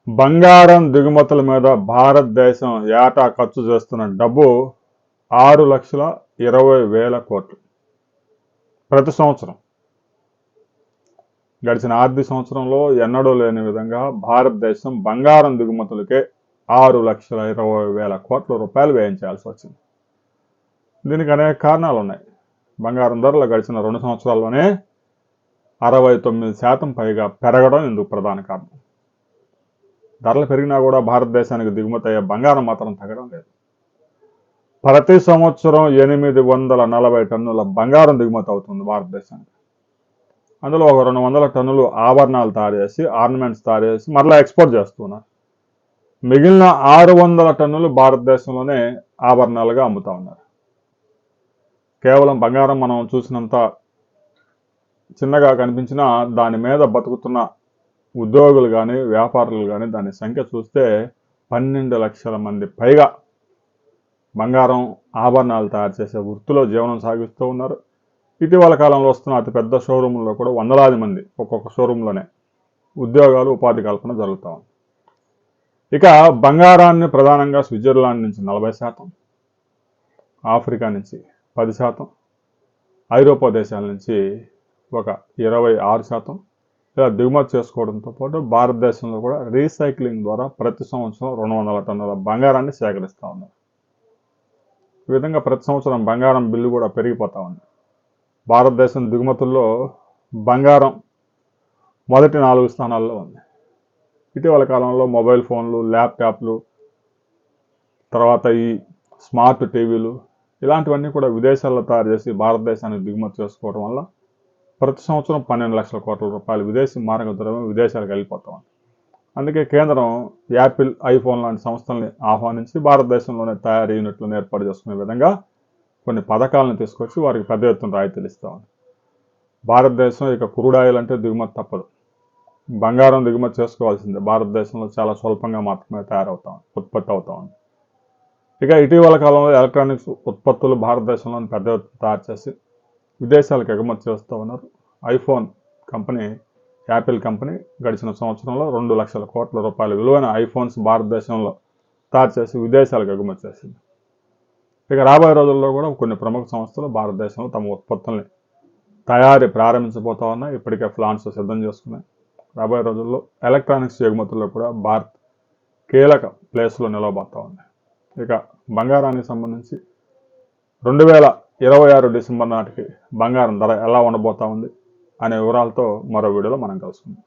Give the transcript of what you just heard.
బంగారం దిగుమతుల మీద భారతదేశం ఏటా ఖర్చు చేస్తున్న డబ్బు 6,20,000 కోట్లు ప్రతి సంవత్సరం. గడిచిన ఆర్థిక సంవత్సరంలో ఎన్నడూ లేని విధంగా భారతదేశం బంగారం దిగుమతులకే 6,20,000 కోట్ల రూపాయలు వ్యయించాల్సి వచ్చింది. దీనికి అనేక కారణాలు ఉన్నాయి. బంగారం ధరలు గడిచిన 2 సంవత్సరాల్లోనే 69% పైగా పెరగడం ఇందుకు ప్రధాన కారణం. ధరలు పెరిగినా కూడా భారతదేశానికి దిగుమతి అయ్యే బంగారం మాత్రం తగ్గడం లేదు. ప్రతి సంవత్సరం 840 టన్నుల బంగారం దిగుమతి అవుతుంది భారతదేశానికి. అందులో ఒక 200 టన్నులు ఆభరణాలు తయారు చేసి, ఆర్నమెంట్స్ తయారు చేసి మరలా ఎక్స్పోర్ట్ చేస్తున్నారు. మిగిలిన 600 టన్నులు భారతదేశంలోనే ఆభరణాలుగా అమ్ముతా ఉన్నారు. కేవలం బంగారం మనం చూసినంత చిన్నగా కనిపించినా దాని మీద బతుకుతున్న ఉద్యోగులు కానీ వ్యాపారులు కానీ దాని సంఖ్య చూస్తే 12 లక్షల మంది పైగా బంగారం ఆభరణాలు తయారు చేసే వృత్తిలో జీవనం సాగిస్తూ ఉన్నారు. ఇటీవల కాలంలో వస్తున్న అతిపెద్ద షోరూంలో కూడా వందలాది మంది ఒక్కొక్క షోరూంలోనే ఉద్యోగాలు ఉపాధి కల్పన జరుగుతూ ఉంది. ఇక బంగారాన్ని ప్రధానంగా స్విట్జర్లాండ్ నుంచి 40%, ఆఫ్రికా నుంచి 10%, ఐరోపా దేశాల నుంచి ఒక 26% ఇలా దిగుమతి చేసుకోవడంతో పాటు భారతదేశంలో కూడా రీసైక్లింగ్ ద్వారా ప్రతి సంవత్సరం 200 టన్నుల బంగారాన్ని సేకరిస్తూ ఉన్నారు. ఈ విధంగా ప్రతి సంవత్సరం బంగారం బిల్లు కూడా పెరిగిపోతూ ఉంది. భారతదేశం దిగుమతుల్లో బంగారం మొదటి 4 స్థానాల్లో ఉంది. ఇటీవల కాలంలో మొబైల్ ఫోన్లు, ల్యాప్టాప్లు, తర్వాత ఈ స్మార్ట్ టీవీలు ఇలాంటివన్నీ కూడా విదేశాల్లో తయారు చేసి భారతదేశానికి దిగుమతి చేసుకోవడం వల్ల ప్రతి సంవత్సరం 12 లక్షల కోట్ల రూపాయలు విదేశీ మారక ద్రవ్యం విదేశాలకు వెళ్ళిపోతా ఉంది. అందుకే కేంద్రం యాపిల్, ఐఫోన్ లాంటి సంస్థల్ని ఆహ్వానించి భారతదేశంలోనే తయారీ యూనిట్లను ఏర్పాటు చేసుకునే విధంగా కొన్ని పథకాలను తీసుకొచ్చి వారికి పెద్ద ఎత్తున రాయితీలు ఇస్తూ ఉంది. భారతదేశం ఇక క్రూడ్ ఆయిల్ అంటే దిగుమతి తప్పదు. బంగారం దిగుమతి చేసుకోవాల్సిందే. భారతదేశంలో చాలా స్వల్పంగా మాత్రమే ఉత్పత్తి అవుతా ఉంది. ఇక ఇటీవల కాలంలో ఎలక్ట్రానిక్స్ ఉత్పత్తులు భారతదేశంలోని పెద్ద ఎత్తున తయారు చేసి విదేశాలకు ఎగుమతి చేస్తూ ఉన్నారు. ఐఫోన్ కంపెనీ, యాపిల్ కంపెనీ గడిచిన సంవత్సరంలో 2 లక్షల కోట్ల రూపాయల విలువైన ఐఫోన్స్ భారతదేశంలో తయారు చేసి విదేశాలకు ఎగుమతి చేసింది. ఇక రాబోయే రోజుల్లో కూడా కొన్ని ప్రముఖ సంస్థలు భారతదేశంలో తమ ఉత్పత్తుల్ని తయారీ ప్రారంభించబోతా ఉన్నాయి. ఇప్పటికే ప్లాంట్స్ సిద్ధం చేసుకున్నాయి. రాబోయే రోజుల్లో ఎలక్ట్రానిక్స్ ఎగుమతుల్లో కూడా భారత్ కీలక ప్లేస్లో నిలవబోతా ఉంది. ఇక బంగారానికి సంబంధించి 2026 డిసెంబర్ నాటికి బంగారం ధర ఎలా ఉండబోతా ఉంది అనే వివరాలతో మరో వీడియోలో మనం కలుసుకుందాం.